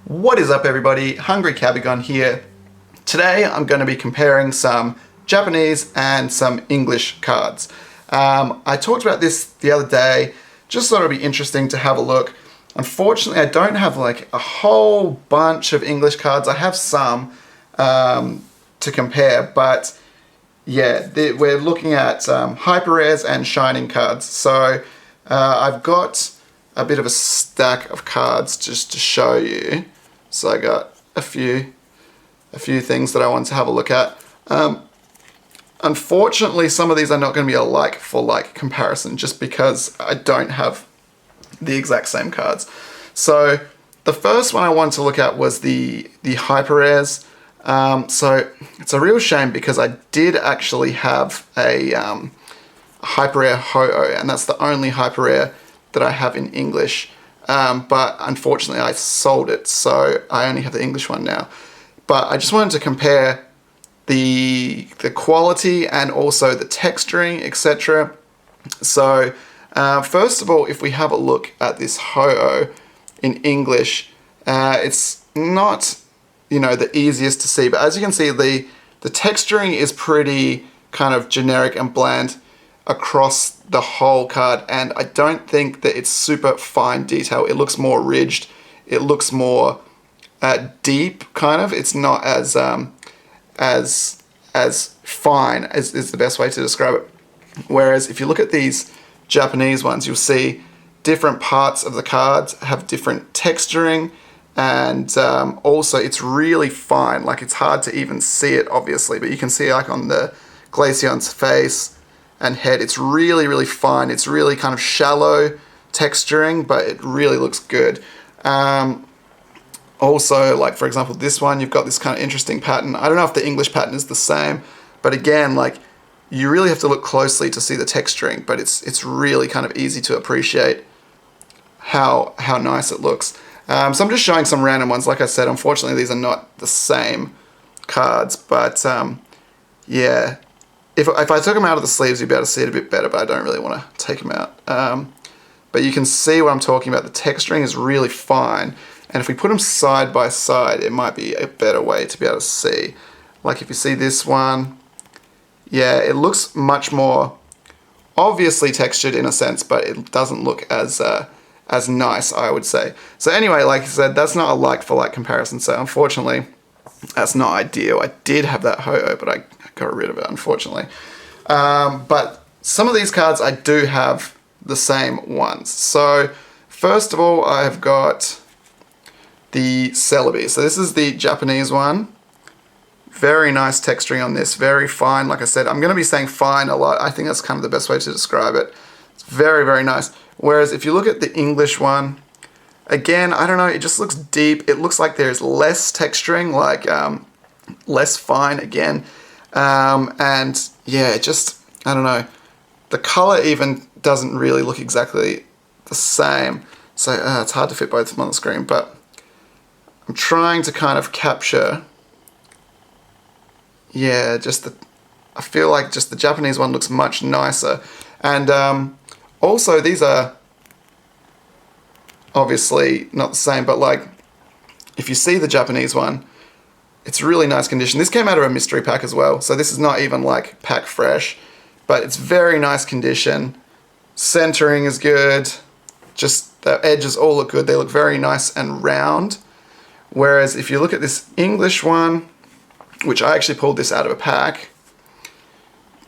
What is up, everybody? Hungry Kabigon here. Today I'm going to be comparing some Japanese and some English cards. I talked about this the other day, just thought it would be interesting to have a look. Unfortunately, I don't have like a whole bunch of English cards. I have some to compare, but yeah, we're looking at hyper rares and shining cards. So I've got a bit of a stack of cards just to show you. So I got a few things that I want to have a look at. Unfortunately, some of these are not going to be a like for like comparison just because I don't have the exact same cards. So the first one I wanted to look at was the hyper rares. So it's a real shame because I did actually have a hyper rare Ho-Oh, and that's the only hyper rare that I have in English. But unfortunately I sold it, so I only have the English one now. But I just wanted to compare the quality and also the texturing, etc. So first of all, if we have a look at this Ho-Oh in English, it's not, the easiest to see, but as you can see, the texturing is pretty kind of generic and bland across the whole card, and I don't think that it's super fine detail. It looks more ridged, it looks more deep, kind of. It's not as fine as is the best way to describe it. Whereas if you look at these Japanese ones, you'll see different parts of the cards have different texturing, and also it's really fine. Like, it's hard to even see it, obviously, but you can see like on the Glaceon's face and head, it's really, really fine. It's really kind of shallow texturing, but it really looks good. Also, like for example, this one, you've got this kind of interesting pattern. I don't know if the English pattern is the same, but again, like, you really have to look closely to see the texturing, but it's really kind of easy to appreciate how nice it looks. So I'm just showing some random ones. Like I said, unfortunately, these are not the same cards, but yeah. If I took them out of the sleeves, you'd be able to see it a bit better, but I don't really want to take them out. But you can see what I'm talking about. The texturing is really fine, and if we put them side by side, it might be a better way to be able to see. Like if you see this one, yeah, it looks much more obviously textured in a sense, but it doesn't look as nice, I would say. So anyway, like I said, that's not a like for like comparison, so unfortunately, that's not ideal. I did have that Ho-Oh, but I got rid of it, unfortunately. But some of these cards, I do have the same ones. So first of all, I've got the Celebi. So this is the Japanese one. Very nice texturing on this, very fine. Like I said, I'm going to be saying fine a lot. I think that's kind of the best way to describe it. It's very, very nice. Whereas if you look at the English one, again, I don't know, it just looks deep. It looks like there's less texturing, like less fine again. And yeah, just, I don't know, the color even doesn't really look exactly the same. So it's hard to fit both of them on the screen, but I'm trying to kind of capture, yeah, I feel like just the Japanese one looks much nicer. And also these are obviously not the same, but like if you see the Japanese one, it's really nice condition. This came out of a mystery pack as well, so this is not even like pack fresh, but it's very nice condition. Centering is good. Just the edges all look good. They look very nice and round. Whereas if you look at this English one, which I actually pulled this out of a pack,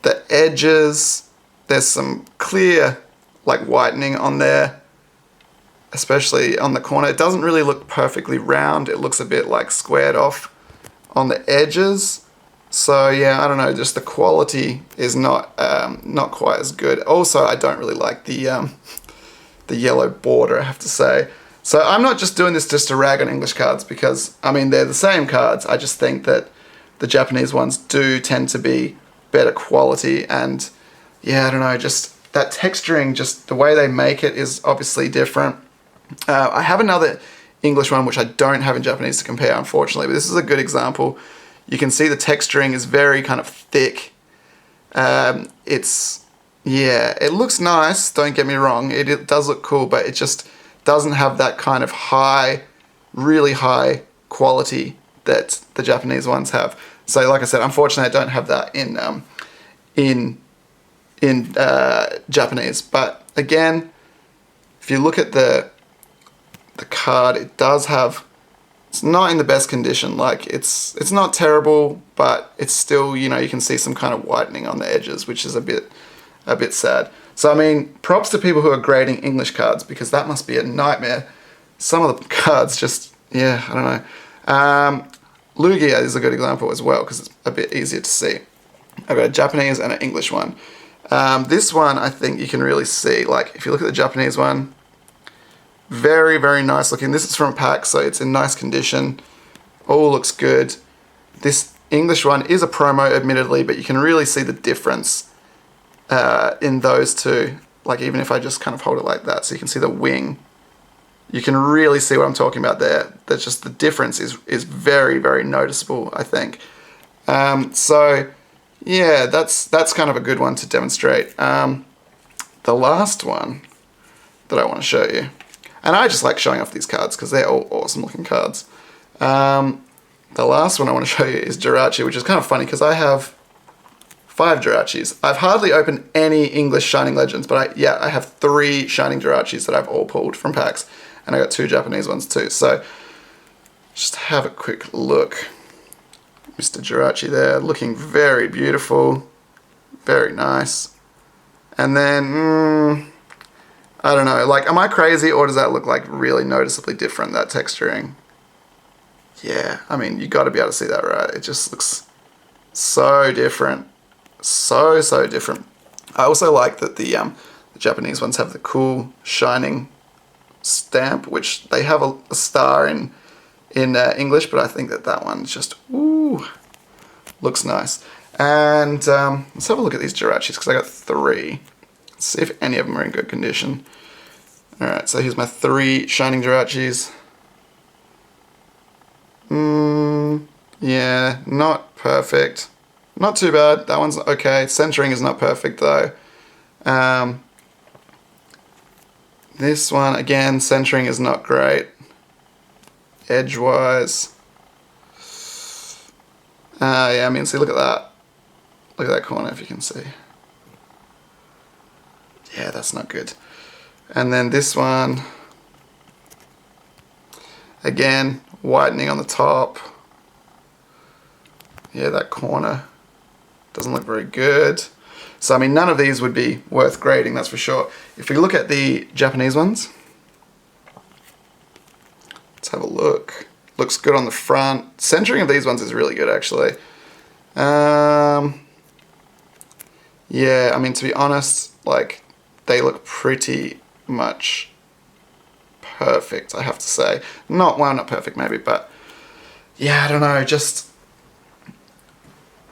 the edges, there's some clear like whitening on there, especially on the corner. It doesn't really look perfectly round. It looks a bit like squared off on the edges. So yeah, I don't know, just the quality is not quite as good. Also, I don't really like the yellow border, I have to say. So I'm not just doing this just to rag on English cards, because I mean, they're the same cards. I just think that the Japanese ones do tend to be better quality, and yeah, I don't know, just that texturing, just the way they make it is obviously different. I have another English one which I don't have in Japanese to compare, unfortunately, but this is a good example. You can see the texturing is very kind of thick. Yeah, it looks nice, don't get me wrong, it does look cool, but it just doesn't have that kind of high really high quality that the Japanese ones have. So like I said, unfortunately I don't have that in Japanese. But again, if you look at the card, it does have, it's not in the best condition. Like it's not terrible, but it's still, you know, you can see some kind of whitening on the edges, which is a bit sad. So I mean, props to people who are grading English cards, because that must be a nightmare. Some of the cards just, yeah, I don't know. Lugia is a good example as well, because it's a bit easier to see. I've got a Japanese and an English one. This one, I think you can really see, like if you look at the Japanese one, very, very nice looking. This is from a pack, so it's in nice condition. All looks good. This English one is a promo, admittedly, but you can really see the difference in those two. Like even if I just kind of hold it like that, so you can see the wing. You can really see what I'm talking about there. That's just the difference is very, very noticeable, I think. So yeah, that's kind of a good one to demonstrate. The last one that I want to show you, and I just like showing off these cards because they're all awesome looking cards. The last one I want to show you is Jirachi, which is kind of funny because I have 5 Jirachis. I've hardly opened any English Shining Legends, but I have 3 Shining Jirachis that I've all pulled from packs, and I got 2 Japanese ones too. So just have a quick look. Mr. Jirachi there, looking very beautiful, very nice. And then, I don't know, like, am I crazy, or does that look like really noticeably different, that texturing? Yeah, I mean, you got to be able to see that, right? It just looks so different. So different. I also like that the Japanese ones have the cool shining stamp, which they have a star in English, but I think that one's just, ooh, looks nice. And let's have a look at these Jirachis, because I got 3. Let's see if any of them are in good condition. Alright, so here's my 3 Shining Jirachis. Yeah, not perfect. Not too bad. That one's okay. Centering is not perfect though. This one, again, centering is not great. Edgewise. Yeah, I mean, see, look at that. Look at that corner if you can see. Yeah, that's not good. And then this one, again, whitening on the top. Yeah, that corner doesn't look very good. So, I mean, none of these would be worth grading, that's for sure. If we look at the Japanese ones, let's have a look. Looks good on the front. Centering of these ones is really good, actually. Yeah, I mean, to be honest, like, they look pretty much perfect, I have to say. Not perfect maybe, but yeah, I don't know, just,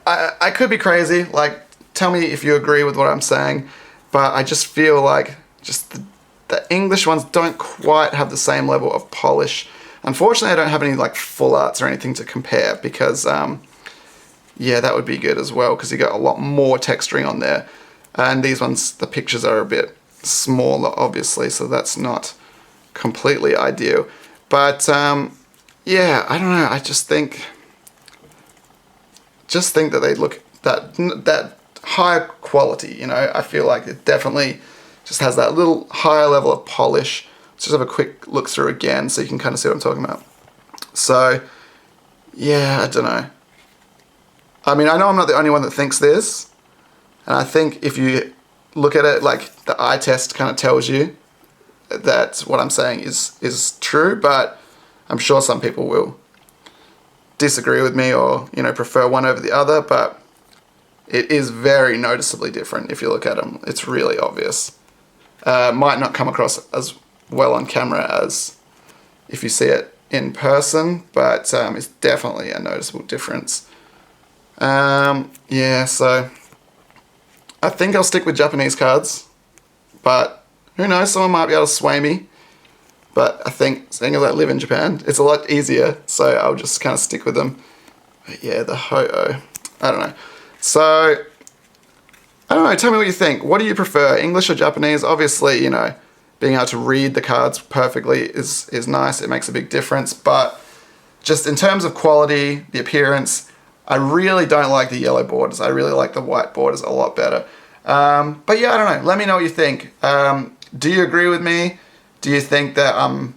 I could be crazy, like, tell me if you agree with what I'm saying, but I just feel like just the English ones don't quite have the same level of polish. Unfortunately, I don't have any like full arts or anything to compare, because yeah, that would be good as well, because you got a lot more texturing on there. And these ones, the pictures are a bit smaller, obviously, so that's not completely ideal. But yeah, I don't know. I just think that they look that higher quality. You know, I feel like it definitely just has that little higher level of polish. Let's just have a quick look through again so you can kind of see what I'm talking about. So yeah, I don't know. I mean, I know I'm not the only one that thinks this, and I think if you look at it, like, the eye test kind of tells you that what I'm saying is true, but I'm sure some people will disagree with me, or, you know, prefer one over the other, but it is very noticeably different if you look at them. It's really obvious. Might not come across as well on camera as if you see it in person, but it's definitely a noticeable difference. Yeah, so I think I'll stick with Japanese cards, but who knows, someone might be able to sway me. But I think, seeing as I live in Japan, it's a lot easier, so I'll just kind of stick with them. But yeah, the Ho-Oh, I don't know. So, I don't know, tell me what you think. What do you prefer, English or Japanese? Obviously, you know, being able to read the cards perfectly is nice. It makes a big difference. But just in terms of quality, the appearance, I really don't like the yellow borders. I really like the white borders a lot better. But yeah, I don't know. Let me know what you think. Do you agree with me? Do you think that I'm,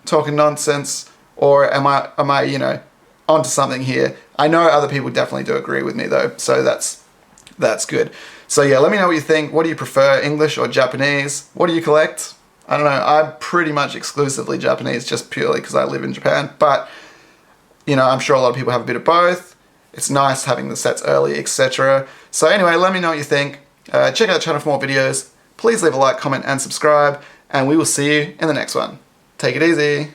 talking nonsense? Or am I, onto something here? I know other people definitely do agree with me though, so that's good. So yeah, let me know what you think. What do you prefer, English or Japanese? What do you collect? I don't know. I'm pretty much exclusively Japanese, just purely because I live in Japan. But, I'm sure a lot of people have a bit of both. It's nice having the sets early, etc. So anyway, let me know what you think. Check out the channel for more videos. Please leave a like, comment, and subscribe. And we will see you in the next one. Take it easy.